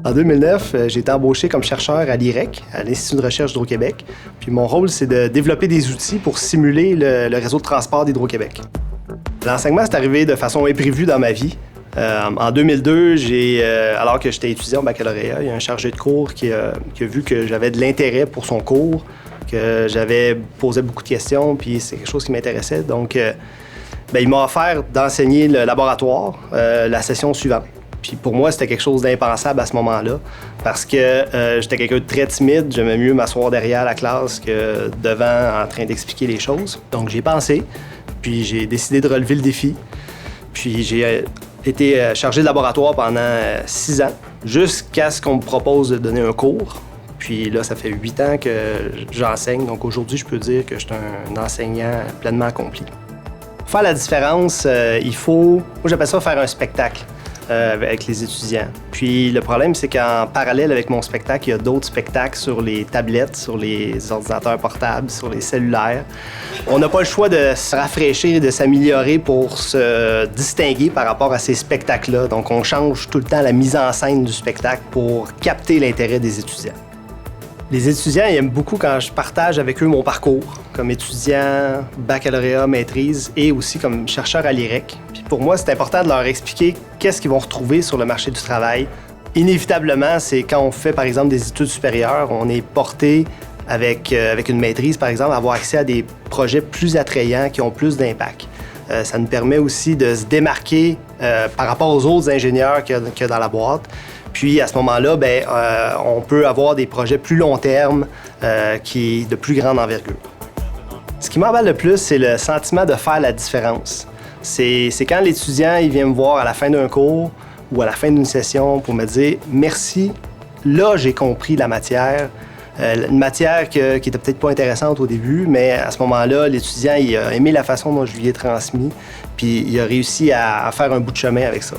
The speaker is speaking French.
En 2009, j'ai été embauché comme chercheur à l'IREC, à l'Institut de recherche d'Hydro-Québec. Puis mon rôle, c'est de développer des outils pour simuler le réseau de transport d'Hydro-Québec. L'enseignement, c'est arrivé de façon imprévue dans ma vie. En 2002, alors que j'étais étudiant au baccalauréat, il y a un chargé de cours qui a vu que j'avais de l'intérêt pour son cours, que j'avais posé beaucoup de questions, puis c'est quelque chose qui m'intéressait. Donc, il m'a offert d'enseigner le laboratoire la session suivante. Puis pour moi, c'était quelque chose d'impensable à ce moment-là, parce que j'étais quelqu'un de très timide. J'aimais mieux m'asseoir derrière la classe que devant en train d'expliquer les choses. Donc j'ai pensé, puis j'ai décidé de relever le défi. Puis j'ai été chargé de laboratoire pendant 6 ans, jusqu'à ce qu'on me propose de donner un cours. Puis là, ça fait 8 ans que j'enseigne, donc aujourd'hui, je peux dire que je suis un enseignant pleinement accompli. Pour faire la différence, il faut, moi j'appelle ça faire un spectacle avec les étudiants. Puis le problème, c'est qu'en parallèle avec mon spectacle, il y a d'autres spectacles sur les tablettes, sur les ordinateurs portables, sur les cellulaires. On n'a pas le choix de se rafraîchir et de s'améliorer pour se distinguer par rapport à ces spectacles-là. Donc on change tout le temps la mise en scène du spectacle pour capter l'intérêt des étudiants. Les étudiants ils aiment beaucoup quand je partage avec eux mon parcours comme étudiant, baccalauréat, maîtrise et aussi comme chercheur à l'IREC. Puis pour moi, c'est important de leur expliquer qu'est-ce qu'ils vont retrouver sur le marché du travail. Inévitablement, c'est quand on fait, par exemple, des études supérieures, on est porté avec une maîtrise, par exemple, à avoir accès à des projets plus attrayants qui ont plus d'impact. Ça nous permet aussi de se démarquer par rapport aux autres ingénieurs qu'il y a dans la boîte. Puis à ce moment-là, on peut avoir des projets plus long terme qui de plus grande envergure. Ce qui m'emballe le plus, c'est le sentiment de faire la différence. C'est quand l'étudiant il vient me voir à la fin d'un cours ou à la fin d'une session pour me dire « Merci, là j'ai compris la matière ». Une matière qui était peut-être pas intéressante au début, mais à ce moment-là, l'étudiant il a aimé la façon dont je lui ai transmis, puis il a réussi à faire un bout de chemin avec ça.